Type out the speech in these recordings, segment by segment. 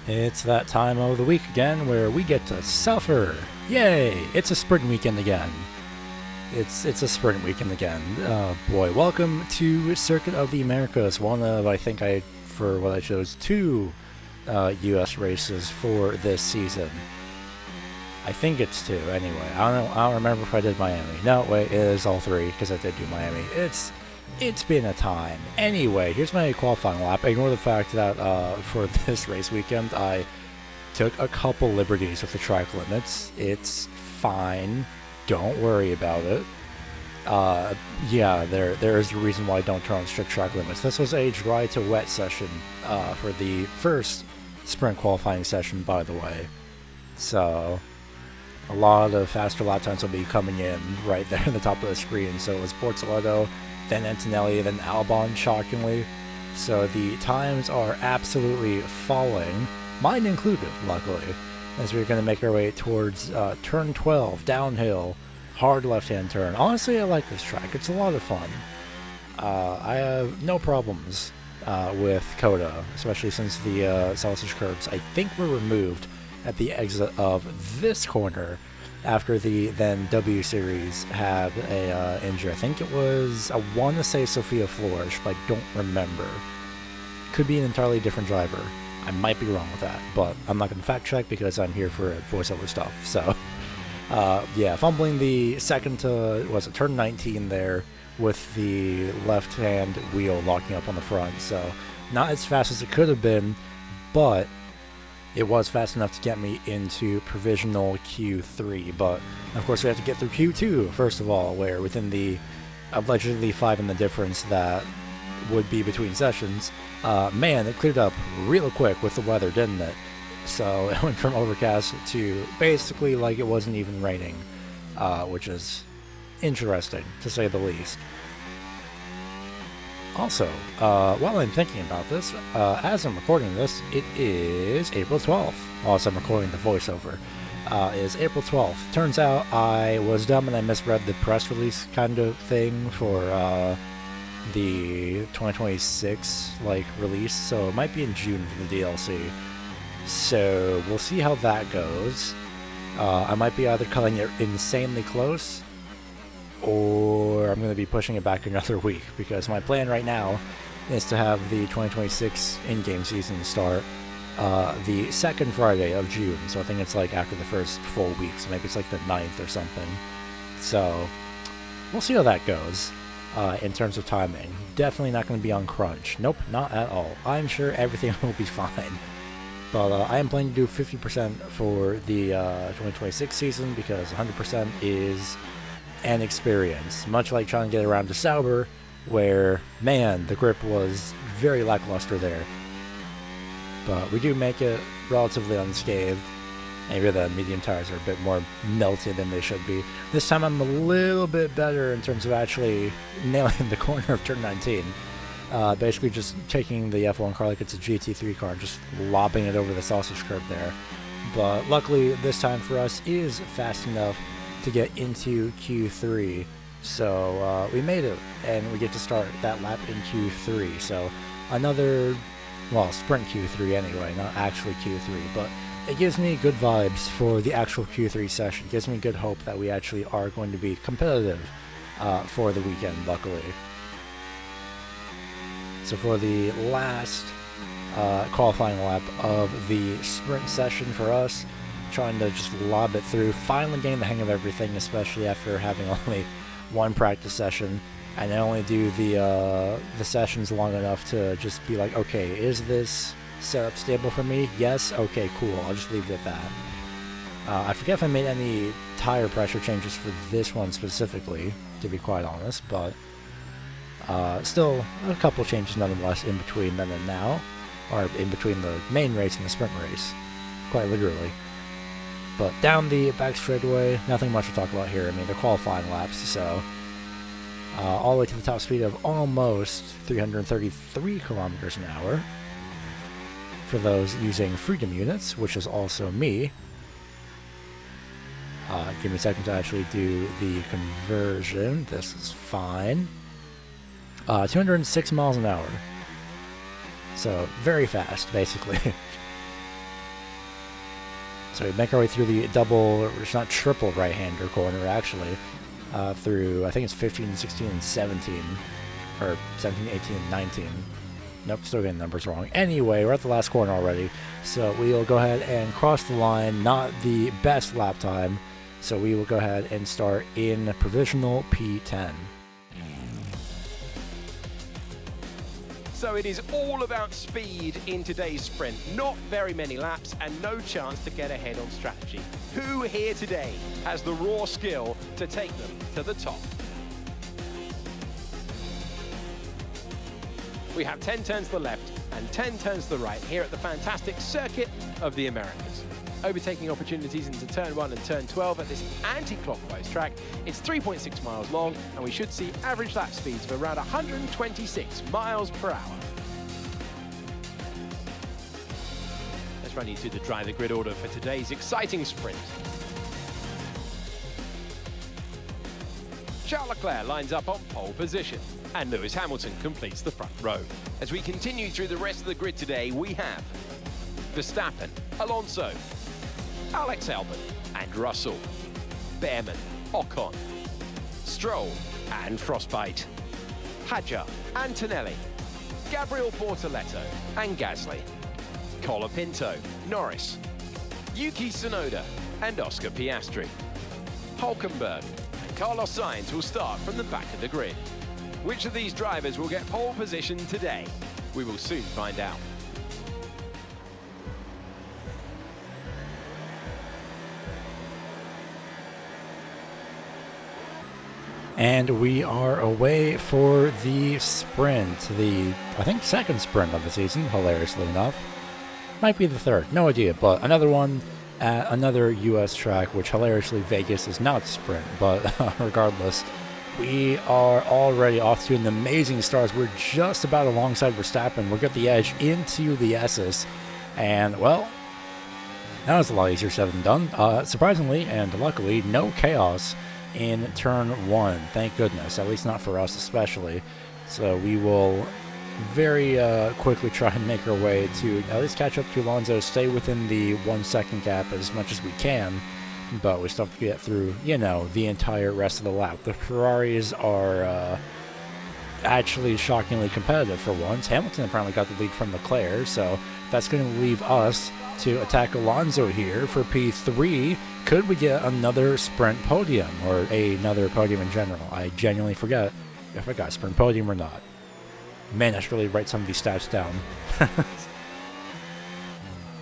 It's that time of the week again where we get to suffer. Yay! It's a sprint weekend again. It's a sprint weekend again. Boy, welcome to Circuit of the Americas. One of, for what I chose, two U.S. races for this season. I think it's two, anyway. I don't remember if I did Miami. No, wait, it is all three, because I did do Miami. It's been a time. Anyway, here's my qualifying lap. Ignore the fact that for this race weekend, I took a couple liberties with the track limits. It's fine. Don't worry about it. Yeah, there is a reason why I don't turn on strict track limits. This was a dry to wet session for the first sprint qualifying session, by the way. So a lot of faster lap times will be coming in right there at the top of the screen. So it was Bortoleto, then Antonelli, then Albon, shockingly. So the times are absolutely falling, mine included, luckily, as we're going to make our way towards turn 12, downhill, hard left-hand turn. Honestly, I like this track. It's a lot of fun. I have no problems with COTA, especially since the sausage curbs, I think, were removed at the exit of this corner after the then W Series had a injury. I think it was, I want to say Sophia Flores, but I don't remember. Could be an entirely different driver. I might be wrong with that, but I'm not going to fact check because I'm here for voiceover stuff. So, yeah, fumbling the second to, turn 19 there with the left-hand wheel locking up on the front. So, not as fast as it could have been, but it was fast enough to get me into provisional Q3, but of course we have to get through Q2 first of all, where within the allegedly 5 in the difference that would be between sessions, man, it cleared up real quick with the weather, didn't it? So it went from overcast to basically like it wasn't even raining, which is interesting to say the least. Also, while I'm thinking about this, as I'm recording this, it is April 12th. As I'm recording the voiceover, is April 12th. Turns out I was dumb and I misread the press release kind of thing for the 2026 release, so it might be in June for the DLC. So we'll see how that goes. I might be either cutting it insanely close, or I'm going to be pushing it back another week, because my plan right now is to have the 2026 in-game season start the second Friday of June. So I think it's after the first full week, so maybe it's the 9th or something. So we'll see how that goes in terms of timing. Definitely not going to be on crunch. Nope, not at all. I'm sure everything will be fine. But I am planning to do 50% for the 2026 season, because 100% is an experience, much like trying to get around to Sauber, where, man, the grip was very lackluster there. But we do make it relatively unscathed. Maybe the medium tires are a bit more melted than they should be. This time I'm a little bit better in terms of actually nailing the corner of turn 19. Basically just taking the F1 car like it's a GT3 car, just lobbing it over the sausage curb there. But luckily this time for us is fast enough to get into Q3, so we made it, and we get to start that lap in Q3. So another, sprint Q3 anyway, not actually Q3, but it gives me good vibes for the actual Q3 session. It gives me good hope that we actually are going to be competitive for the weekend, luckily. So for the last qualifying lap of the sprint session for us, trying to just lob it through, finally getting the hang of everything, especially after having only one practice session, and I only do the sessions long enough to just be like, okay, is this setup stable for me? Yes? Okay, cool, I'll just leave it at that. I forget if I made any tire pressure changes for this one specifically, to be quite honest, but still a couple changes nonetheless in between then and now, or in between the main race and the sprint race, quite literally. But down the back straightaway, nothing much to talk about here. I mean, they're qualifying laps, so all the way to the top speed of almost 333 kilometers an hour for those using Freedom units, which is also me. Give me a second to actually do the conversion. This is fine. 206 miles an hour. So very fast, basically. So we make our way through the double, or it's not triple right-hander corner, actually, through, I think it's 15, 16, and 17, or 17, 18, and 19. Nope, still getting numbers wrong. Anyway, we're at the last corner already, so we'll go ahead and cross the line. Not the best lap time, so we will go ahead and start in provisional P10. So it is all about speed in today's sprint. Not very many laps and no chance to get ahead on strategy. Who here today has the raw skill to take them to the top? We have 10 turns to the left and 10 turns to the right here at the fantastic Circuit of the Americas. Overtaking opportunities into turn 1 and turn 12 at this anti-clockwise track. It's 3.6 miles long and we should see average lap speeds of around 126 miles per hour. Let's run you through the driver grid order for today's exciting sprint. Charles Leclerc lines up on pole position and Lewis Hamilton completes the front row. As we continue through the rest of the grid today, we have Verstappen, Alonso, Alex Albon and Russell, Behrman, Ocon, Stroll and Frostbite, Hadjar, Antonelli, Gabriel Bortoleto and Gasly, Colapinto, Norris, Yuki Tsunoda and Oscar Piastri, Hulkenberg and Carlos Sainz will start from the back of the grid. Which of these drivers will get pole position today? We will soon find out. And we are away for the sprint, the, I think, second sprint of the season, hilariously enough. Might be the third, no idea, but another one at another US track, which hilariously Vegas is not sprint, but regardless, we are already off to an amazing start. We're just about alongside Verstappen. We'll get the edge into the S's, and well, that was a lot easier said than done. Surprisingly and luckily, no chaos in turn 1, thank goodness, at least not for us especially. So we will very quickly try and make our way to at least catch up to Alonso, stay within the 1 second gap as much as we can, but we still have to get through, you know, the entire rest of the lap. The Ferraris are actually shockingly competitive for once. Hamilton apparently got the lead from Leclerc, so that's going to leave us to attack Alonso here for P3. Could we get another sprint podium, or another podium in general? I genuinely forget if I got sprint podium or not. Man, I should really write some of these stats down.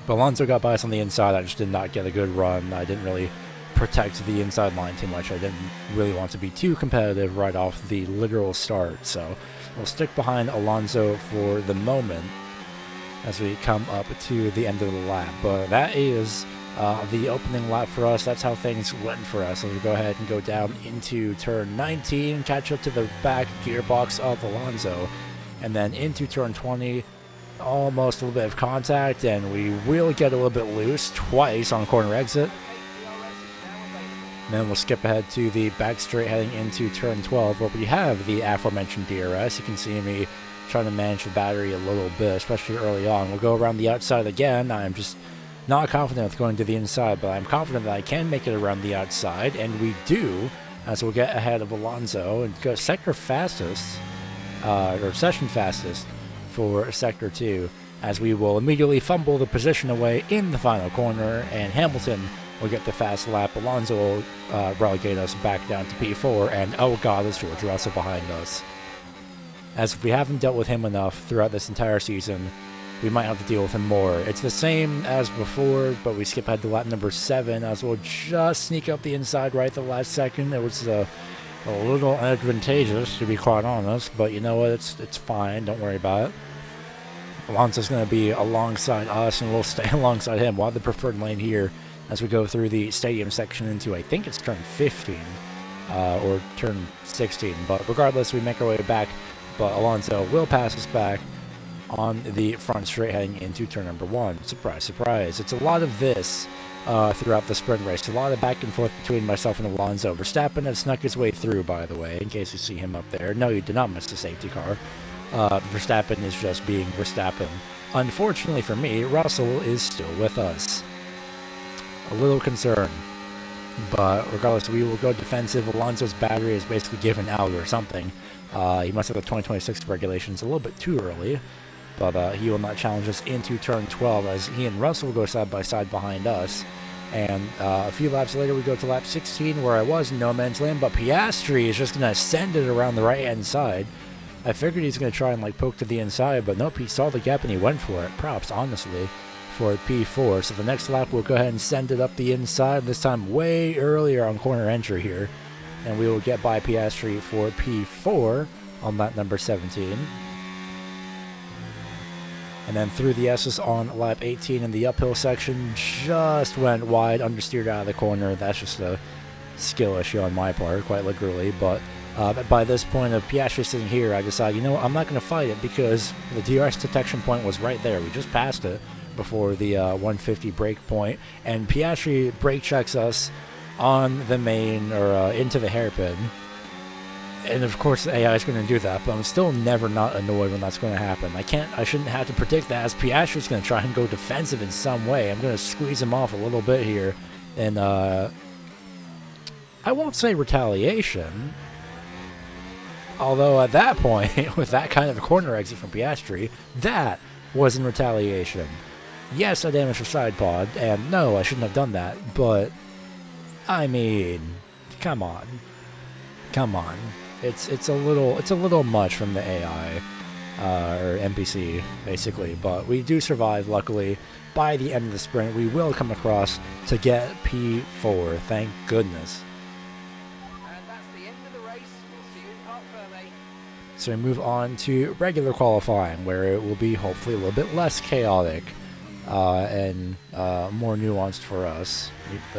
But Alonso got by us on the inside. I just did not get a good run. I didn't really protect the inside line too much. I didn't really want to be too competitive right off the literal start. So we'll stick behind Alonso for the moment as we come up to the end of the lap. But that is the opening lap for us. That's how things went for us. So we'll go ahead and go down into turn 19, catch up to the back gearbox of Alonso, and then into turn 20, almost a little bit of contact, and we will get a little bit loose twice on corner exit. And then we'll skip ahead to the back straight heading into turn 12, where we have the aforementioned DRS. You can see me trying to manage the battery a little bit, especially early on. We'll go around the outside again. I'm just not confident with going to the inside, but I'm confident that I can make it around the outside, and we do, as we'll get ahead of Alonso and go sector fastest, or session fastest for sector 2, as we will immediately fumble the position away in the final corner, and Hamilton will get the fast lap. Alonso will relegate us back down to P4, and oh god, is George Russell behind us. As if we haven't dealt with him enough throughout this entire season, we might have to deal with him more. It's the same as before, but we skip ahead to lap number 7, as we'll just sneak up the inside right at the last second. It was a little advantageous, to be quite honest, but you know what, it's fine, don't worry about it. Alonso's going to be alongside us, and we'll stay alongside him. We'll have the preferred lane here as we go through the stadium section into, I think it's turn 15, or turn 16, but regardless, we make our way back, but Alonso will pass us back on the front straight heading into turn number 1. Surprise, surprise. It's a lot of this throughout the sprint race. A lot of back and forth between myself and Alonso. Verstappen has snuck his way through, by the way, in case you see him up there. No, you did not miss the safety car. Verstappen is just being Verstappen. Unfortunately for me, Russell is still with us. a little concerned. But regardless, we will go defensive. Alonso's battery is basically given out or something. He must have the 2026 regulations a little bit too early. But he will not challenge us into turn 12 as he and Russell will go side by side behind us. And a few laps later, we go to lap 16 where I was in no man's land. But Piastri is just going to send it around the right-hand side. I figured he's going to try and like poke to the inside, but nope, he saw the gap and he went for it. Props, honestly, for P4. So the next lap, we'll go ahead and send it up the inside, this time way earlier on corner entry here. And we will get by Piastri for P4 on lap number 17. And then through the S's on lap 18 in the uphill section, just went wide, understeered out of the corner. That's just a skill issue on my part, quite literally, but by this point of Piastri sitting here, I decided, you know what, I'm not going to fight it because the DRS detection point was right there. We just passed it before the 150 brake point, and Piastri brake checks us on the main or into the hairpin. And of course, the AI is going to do that, but I'm still never not annoyed when that's going to happen. I shouldn't have to predict that as Piastri's going to try and go defensive in some way. I'm going to squeeze him off a little bit here, and I won't say retaliation. Although at that point, with that kind of a corner exit from Piastri, that was in retaliation. Yes, I damaged the side pod, and no, I shouldn't have done that, but, I mean, come on. Come on. It's a little much from the AI, or NPC, basically, but we do survive, luckily. By the end of the sprint, we will come across to get P4, thank goodness. So we move on to regular qualifying, where it will be hopefully a little bit less chaotic and more nuanced for us.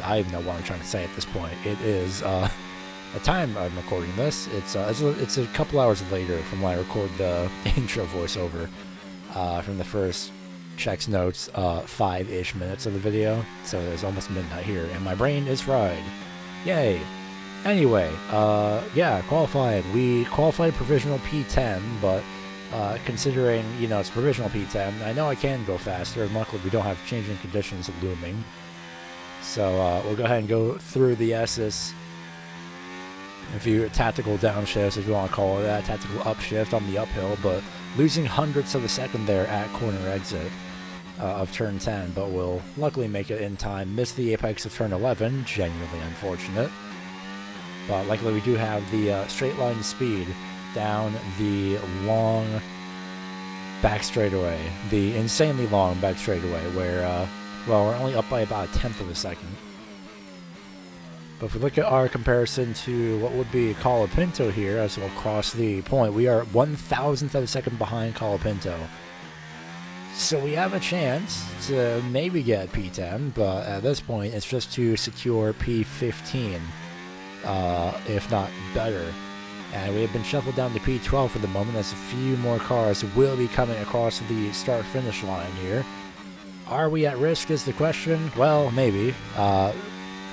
I don't know what I'm trying to say at this point. It is the time I'm recording this. It's a couple hours later from when I record the intro voiceover from the first checks notes 5-ish minutes of the video. So it's almost midnight here, and my brain is fried. Yay! Anyway, yeah, qualified. We qualified provisional P10, but considering, you know, it's provisional P10, I know I can go faster, and luckily we don't have changing conditions looming. So we'll go ahead and go through the S's. A few tactical downshifts, if you want to call it that, tactical upshift on the uphill, but losing hundredths of a second there at corner exit of turn 10, but we'll luckily make it in time. Missed the apex of turn 11, genuinely unfortunate. But luckily we do have the straight line speed down the long back straightaway, the insanely long back straightaway, where, well, we're only up by about 1/10 of a second. But if we look at our comparison to what would be Colapinto here, as we'll cross the point, we are 1,000th of a second behind Colapinto. So we have a chance to maybe get P10, but at this point it's just to secure P15. If not better. And we have been shuffled down to P12 for the moment, as a few more cars will be coming across the start-finish line here. Are we at risk is the question? Well, maybe.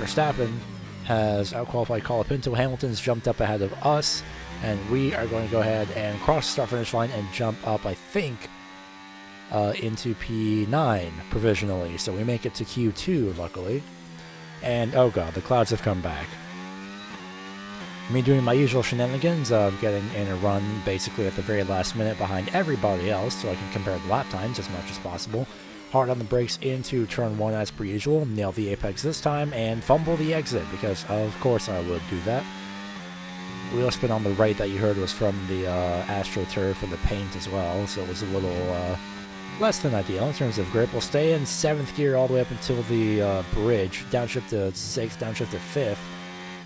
Verstappen has outqualified Colapinto. Hamilton's jumped up ahead of us, and we are going to go ahead and cross the start-finish line and jump up, I think, into P9 provisionally. So we make it to Q2, luckily. And, oh god, the clouds have come back. Me doing my usual shenanigans of getting in a run basically at the very last minute behind everybody else so I can compare the lap times as much as possible. Hard on the brakes into turn 1 as per usual, nail the apex this time, and fumble the exit because of course I would do that. Wheel spin on the right that you heard was from the AstroTurf for the paint as well, so it was a little less than ideal in terms of grip. We'll stay in 7th gear all the way up until the bridge, downshift to 6th, downshift to 5th.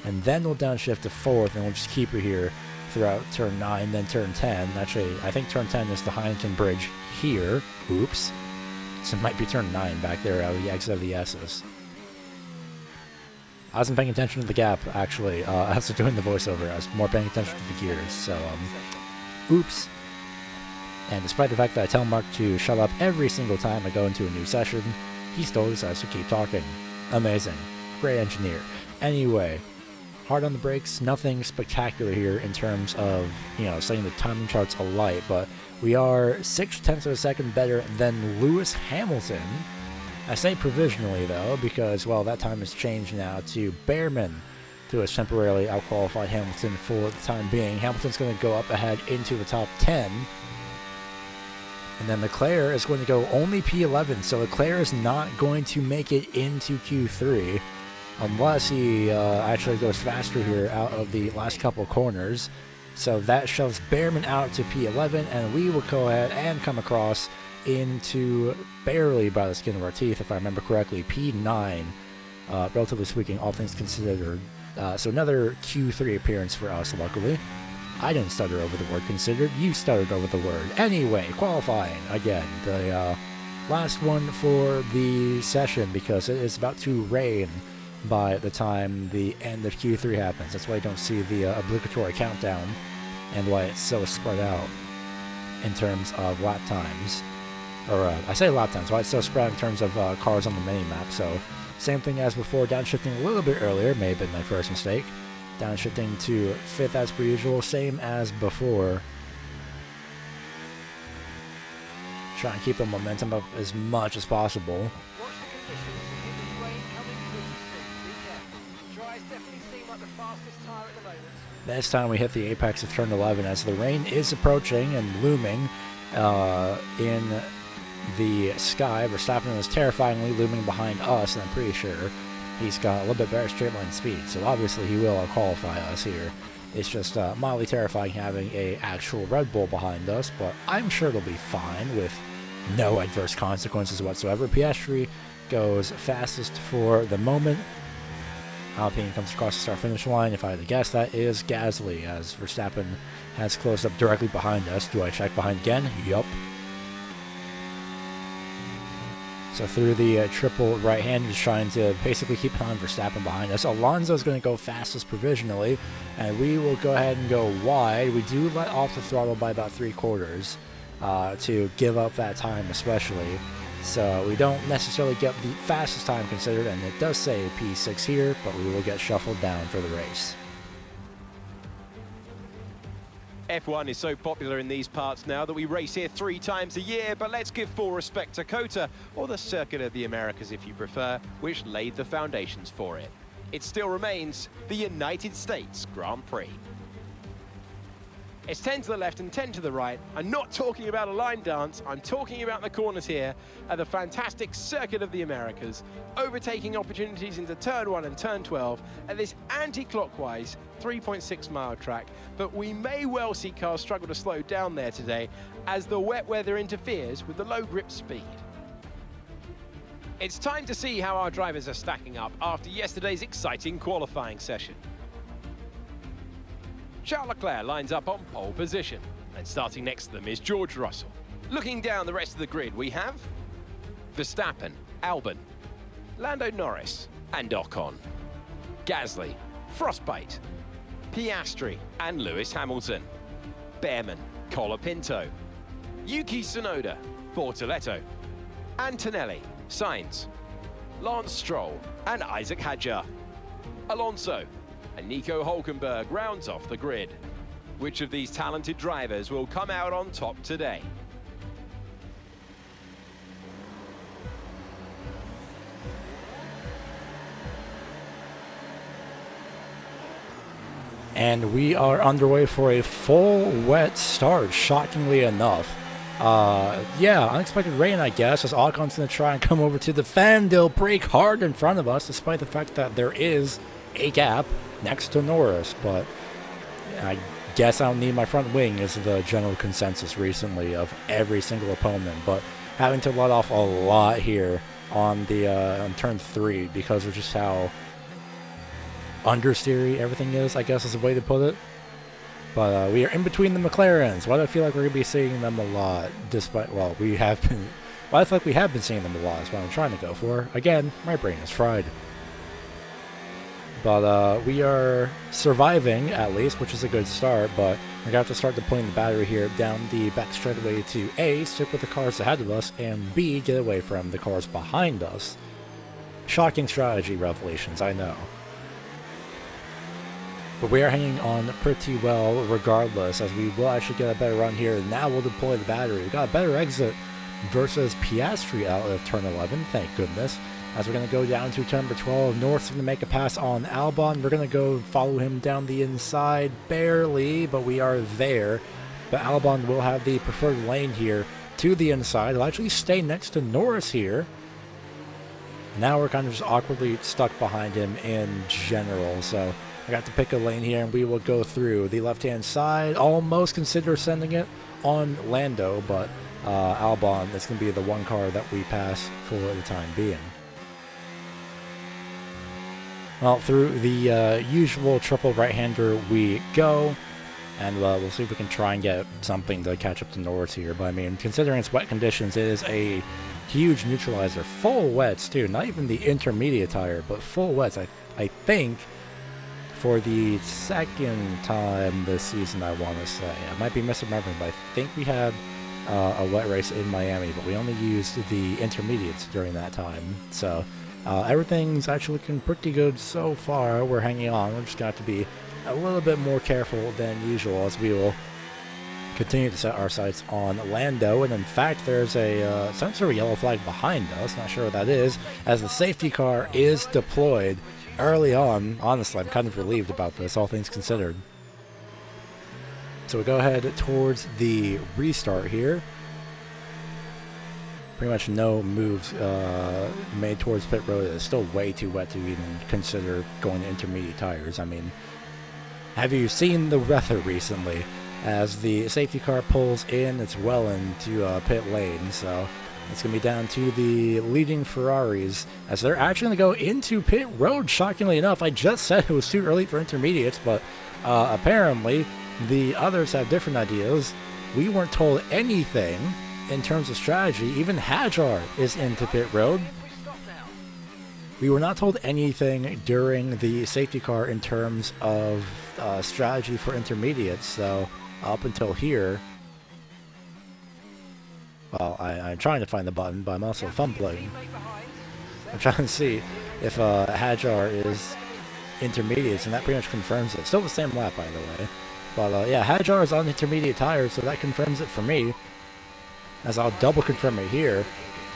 And then we'll downshift to 4th, and we'll just keep it here throughout turn 9, then turn 10. Actually, I think turn 10 is the Heineken Bridge here. Oops. So it might be turn 9 back there out of the exit of the S's. I wasn't paying attention to the gap, actually. I was doing the voiceover. I was more paying attention to the gears, so, oops. And despite the fact that I tell Mark to shut up every single time I go into a new session, he still decides to keep talking. Amazing. Great engineer. Anyway, hard on the brakes, nothing spectacular here in terms of, you know, setting the timing charts alight, but we are 0.6 of a second better than Lewis Hamilton I say provisionally, though, because, well, that time has changed now to Behrman, who has temporarily outqualified Hamilton for the time being. Hamilton's going to go up ahead into the top 10. And then Leclerc is going to go only P11, so Leclerc is not going to make it into Q3 unless he actually goes faster here out of the last couple corners. So that shoves Behrman out to P11, and we will go ahead and come across into, barely by the skin of our teeth, if I remember correctly, P9, relatively speaking, all things considered. So another Q3 appearance for us, luckily. I didn't stutter over the word considered, you stuttered over the word. Anyway, qualifying, again, the last one for the session, because it is about to rain by the time the end of Q3 happens. That's why you don't see the obligatory countdown, and why it's so spread out in terms of lap times. Or, I say lap times, why it's so spread out in terms of cars on the mini-map. So, same thing as before, downshifting a little bit earlier, may have been my first mistake. Downshifting to 5th as per usual, same as before. Try and keep the momentum up as much as possible. This time we hit the apex of turn 11 as the rain is approaching and looming in the sky. Verstappen is terrifyingly looming behind us, and I'm pretty sure he's got a little bit better straight line speed, so obviously he will qualify us here. It's just mildly terrifying having a actual Red Bull behind us, but I'm sure it'll be fine with no adverse consequences whatsoever. Piastri goes fastest for the moment. Alpine comes across the start-finish line. If I had to guess, that is Gasly, as Verstappen has closed up directly behind us. Do I check behind again? Yup. So through the triple right hand, just trying to basically keep on Verstappen behind us. Alonso's going to go fastest provisionally, and we will go ahead and go wide. We do let off the throttle by about 3/4 to give up that time especially. So we don't necessarily get the fastest time considered, and it does say P6 here, but we will get shuffled down for the race. F1 is so popular in these parts now that we race here 3 times a year, but let's give full respect to COTA, or the Circuit of the Americas if you prefer, which laid the foundations for it. It still remains the United States Grand Prix. It's 10 to the left and 10 to the right. I'm not talking about a line dance, I'm talking about the corners here at the fantastic Circuit of the Americas, overtaking opportunities into turn 1 and turn 12 at this anti-clockwise 3.6-mile track, but we may well see cars struggle to slow down there today as the wet weather interferes with the low grip speed. It's time to see how our drivers are stacking up after yesterday's exciting qualifying session. Charles Leclerc lines up on pole position, and starting next to them is George Russell. Looking down the rest of the grid, we have Verstappen, Albon, Lando Norris, and Ocon, Gasly, Frostbite, Piastri, and Lewis Hamilton, Behrman, Colapinto, Yuki Tsunoda, Bortoleto, Antonelli, Sainz, Lance Stroll, and Isaac Hadjar, Alonso, and Nico Hülkenberg rounds off the grid. Which of these talented drivers will come out on top today? And we are underway for a full wet start, shockingly enough. Yeah, unexpected rain, I guess, as Ocon's going to try and come over to the fan. They'll brake hard in front of us, despite the fact that there is a gap next to Norris, but I guess I don't need my front wing is the general consensus recently of every single opponent, but having to let off a lot here on the on turn 3 because of just how understeery everything is, I guess is a way to put it. But we are in between the McLarens. Why do I feel like we're going to be seeing them a lot, despite, well, we have been, well, I feel like we have been seeing them a lot is what I'm trying to go for. Again, my brain is fried. But we are surviving, at least, which is a good start, but we're going to have to start deploying the battery here down the back straightaway to A, stick with the cars ahead of us, and B, get away from the cars behind us. Shocking strategy revelations, I know. But we are hanging on pretty well regardless, as we will actually get a better run here. Now we'll deploy the battery. We got a better exit versus Piastri out of turn 11, thank goodness. As we're going to go down to turn number 12, North's going to make a pass on Albon. We're going to go follow him down the inside, barely, but we are there. But Albon will have the preferred lane here to the inside. He'll actually stay next to Norris here. Now we're kind of just awkwardly stuck behind him in general, so I got to pick a lane here, and we will go through the left-hand side. Almost consider sending it on Lando, but Albon is going to be the one car that we pass for the time being. Well, through the usual triple right-hander we go, and we'll see if we can try and get something to catch up to Norris here. But I mean, considering it's wet conditions, it is a huge neutralizer. Full wets, too. Not even the intermediate tire, but full wets. I think for the second time this season, I want to say. I might be misremembering, but I think we had a wet race in Miami, but we only used the intermediates during that time. So everything's actually looking pretty good so far. We're hanging on. We're just going to have to be a little bit more careful than usual as we will continue to set our sights on Lando. And in fact, there's a some sort of yellow flag behind us. Not sure what that is, as the safety car is deployed early on. Honestly, I'm kind of relieved about this, all things considered. So we go ahead towards the restart here. Pretty much no moves made towards pit road. It's still way too wet to even consider going to intermediate tires. I mean, have you seen the weather recently? As the safety car pulls in, it's well into pit lane, so it's going to be down to the leading Ferraris, as they're actually going to go into pit road, shockingly enough. I just said it was too early for intermediates, but apparently the others have different ideas. We weren't told anything in terms of strategy. Even Hadjar is into pit road. We were not told anything during the safety car in terms of strategy for intermediates, so up until here, well, I'm trying to find the button, but I'm also fumbling. I'm trying to see if Hadjar is intermediates, and that pretty much confirms it. Still the same lap, by the way. But yeah, Hadjar is on intermediate tires, so that confirms it for me, as I'll double confirm it here.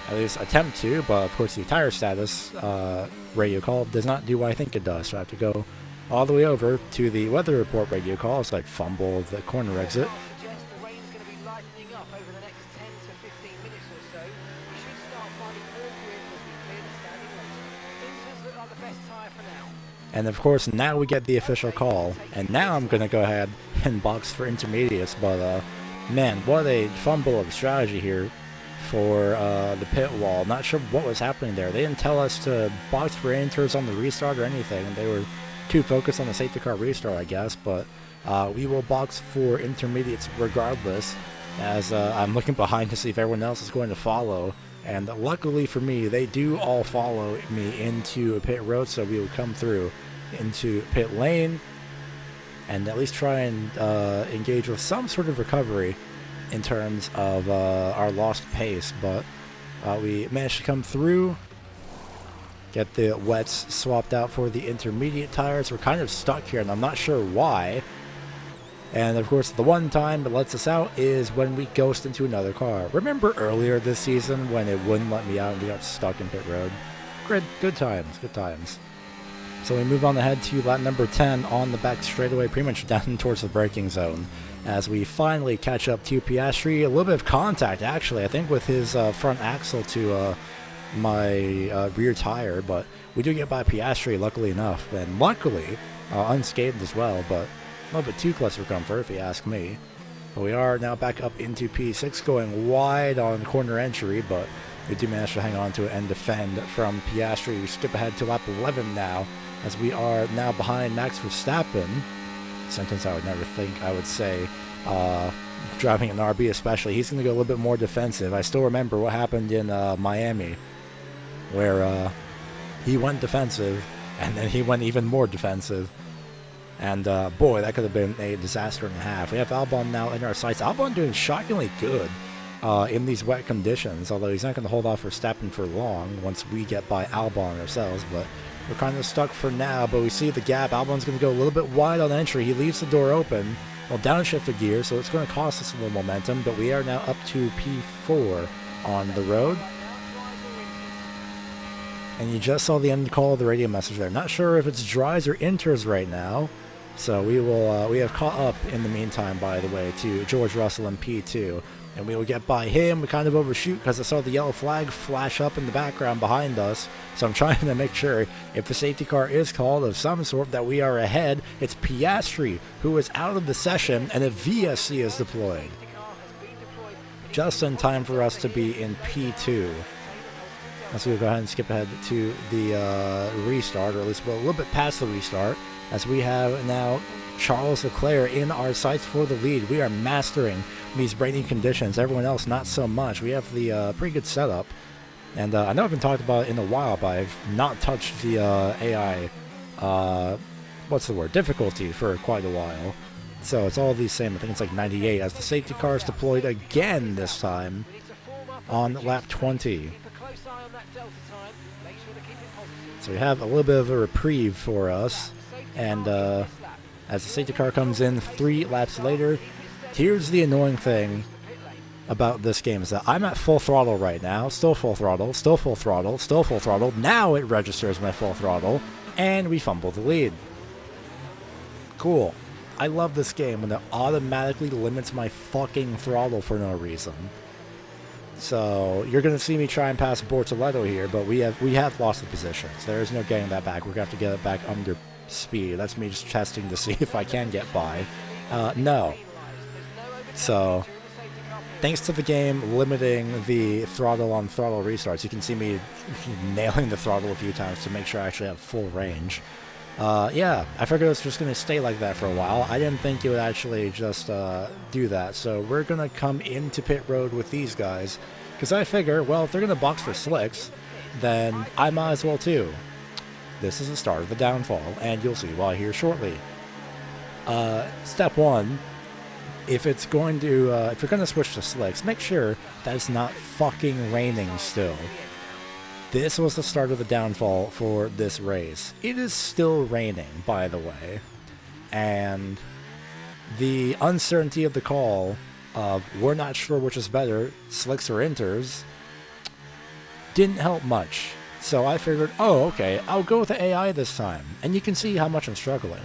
At least attempt to, but of course the tire status radio call does not do what I think it does. So I have to go all the way over to the weather report radio call. It's like fumble the corner exit. The rain's going to be lightening up over the next 10 to 15 minutes or so. We should start finding more grip as we clear the standing race. Things look like the best tyre for now. And of course now we get the official call, and now I'm going to go ahead and box for intermediates. But man, what a fumble of strategy here for the pit wall. Not sure what was happening there. They didn't tell us to box for inters on the restart or anything. They were too focused on the safety car restart, I guess, but we will box for intermediates regardless, as I'm looking behind to see if everyone else is going to follow, and luckily for me, they do all follow me into a pit road, so we will come through into pit lane and at least try and engage with some sort of recovery in terms of our lost pace. But we managed to come through, get the wets swapped out for the intermediate tires. We're kind of stuck here, and I'm not sure why. And of course, the one time it lets us out is when we ghost into another car. Remember earlier this season when it wouldn't let me out and we got stuck in pit road? Good times, good times. So we move on ahead to lap number 10 on the back straightaway, pretty much down towards the braking zone, as we finally catch up to Piastri. A little bit of contact, actually, I think, with his front axle to my rear tire, but we do get by Piastri, luckily enough, and luckily unscathed as well, but a little bit too close for comfort, if you ask me. But we are now back up into P6, going wide on corner entry, but we do manage to hang on to it and defend from Piastri. We skip ahead to lap 11 now, as we are now behind Max Verstappen. Sentence I would never think I would say, driving an RB especially. He's going to go a little bit more defensive. I still remember what happened in Miami, where he went defensive, and then he went even more defensive. And boy, that could have been a disaster and a half. We have Albon now in our sights. Albon doing shockingly good in these wet conditions, although he's not going to hold off Verstappen for long once we get by Albon ourselves. But we're kind of stuck for now, but we see the gap. Albon's going to go a little bit wide on entry. He leaves the door open. Well, downshift the gear, so it's going to cost us a little momentum, but we are now up to P4. on the road. And you just saw the end call of the radio message there. Not sure if it's dries or inters right now. So we have caught up in the meantime, by the way, to George Russell in P2. And we will get by him. We kind of overshoot because I saw the yellow flag flash up in the background behind us. So I'm trying to make sure if the safety car is called of some sort that we are ahead. It's Piastri who is out of the session and a VSC is deployed. Just in time for us to be in P2. So we'll go ahead and skip ahead to the restart, or at least a little bit past the restart, as we have now Charles Leclerc in our sights for the lead. We are mastering these braking conditions. Everyone else, not so much. We have the pretty good setup. And I know I haven't talked about it in a while, but I've not touched the AI, difficulty for quite a while. So it's all the same. I think it's like 98 as the safety car is deployed again this time on lap 20. So we have a little bit of a reprieve for us. And as the safety car comes in 3 laps later, here's the annoying thing about this game is that I'm at full throttle right now. Still full throttle, still full throttle, still full throttle. Now it registers my full throttle, and we fumble the lead. Cool. I love this game when it automatically limits my fucking throttle for no reason. So you're going to see me try and pass Bortoleto here, but we have lost the positions. There is no getting that back. We're going to have to get it back under speed. That's me just testing to see if I can get by. No. So thanks to the game limiting the throttle on throttle restarts, you can see me nailing the throttle a few times to make sure I actually have full range. Yeah, I figured it was just going to stay like that for a while. I didn't think it would actually just do that. So we're going to come into pit road with these guys. Because I figure, well, if they're going to box for slicks, then I might as well too. This is the start of the downfall, and you'll see why here shortly. Step 1, if you're going to switch to slicks, make sure that it's not fucking raining still. This was the start of the downfall for this race. It is still raining, by the way. And the uncertainty of the call of we're not sure which is better, slicks or inters, didn't help much. So I figured, oh, okay, I'll go with the AI this time. And you can see how much I'm struggling.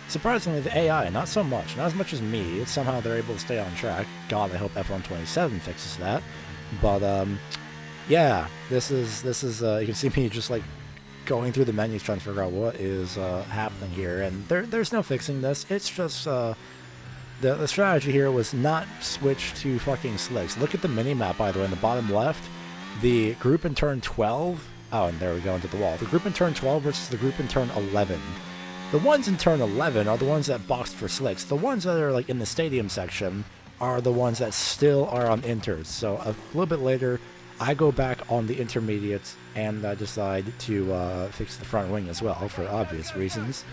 Surprisingly, the AI, not so much. Not as much as me. Somehow they're able to stay on track. God, I hope F127 fixes that. But, yeah, this is you can see me just like going through the menus trying to figure out what is happening here, and there's no fixing this. It's just the strategy here was not switch to fucking slicks. Look at the mini map, by the way, in the bottom left. The group in turn 12. Oh, and there we go into the wall. The group in turn 12 versus the group in turn 11. The ones in turn 11 are the ones that boxed for slicks. The ones that are like in the stadium section are the ones that still are on inters. So a little bit later, I go back on the intermediates and I decide to fix the front wing as well for obvious reasons.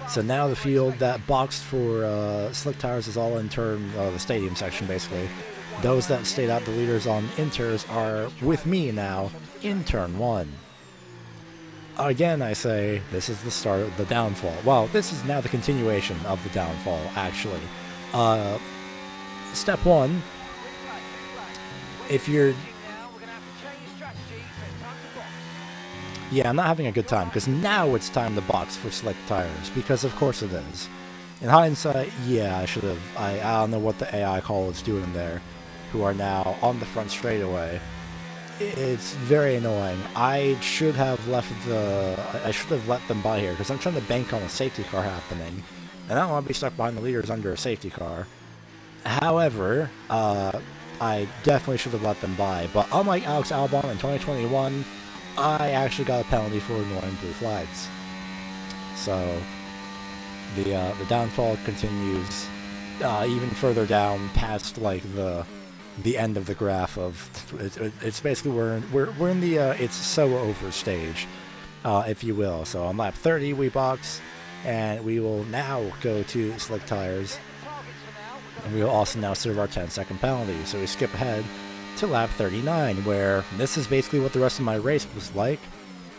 So now the field that boxed for slick tires is all in turn, the stadium section basically. Those that stayed out the leaders on inters are with me now in turn 1. Again, I say this is the start of the downfall. Well, this is now the continuation of the downfall, actually. Step 1. If you're... Yeah, I'm not having a good time, because now it's time to box for slick tires, because of course it is. In hindsight, yeah, I should have... I don't know what the AI call is doing there, who are now on the front straightaway. It's very annoying. I should have let them by here, because I'm trying to bank on a safety car happening, and I don't want to be stuck behind the leaders under a safety car. However, I definitely should have let them by, but unlike Alex Albon in 2021, I actually got a penalty for ignoring blue flags. So the downfall continues even further down past like the end of the graph of it's basically we're in the it's so over stage, if you will. So on lap 30 we box, and we will now go to slick tires. And we will also now serve our 10-second penalty. So we skip ahead to lap 39, where this is basically what the rest of my race was like,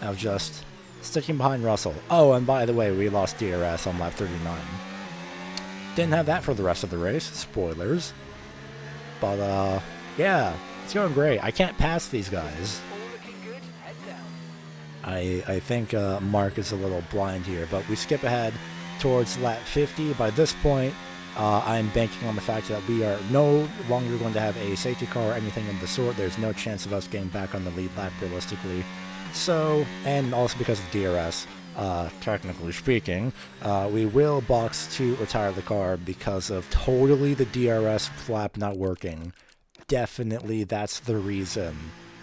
of just sticking behind Russell. Oh, and by the way, we lost DRS on lap 39. Didn't have that for the rest of the race. Spoilers. But yeah, it's going great. I can't pass these guys. All looking good. Head down. I think Mark is a little blind here, but we skip ahead towards lap 50. By this point, I'm banking on the fact that we are no longer going to have a safety car or anything of the sort. There's no chance of us getting back on the lead lap realistically. So, and also because of DRS, technically speaking, we will box to retire the car because of totally the DRS flap not working. Definitely that's the reason.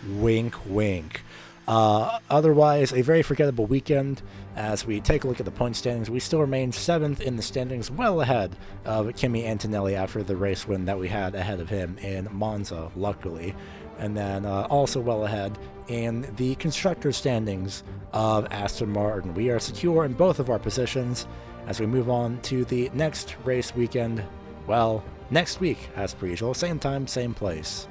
Wink, wink. Otherwise, a very forgettable weekend. As we take a look at the point standings, we still remain 7th in the standings, well ahead of Kimi Antonelli after the race win that we had ahead of him in Monza, luckily. And then also well ahead in the constructor standings of Aston Martin. We are secure in both of our positions as we move on to the next race weekend. Well, next week, as per usual, same time, same place.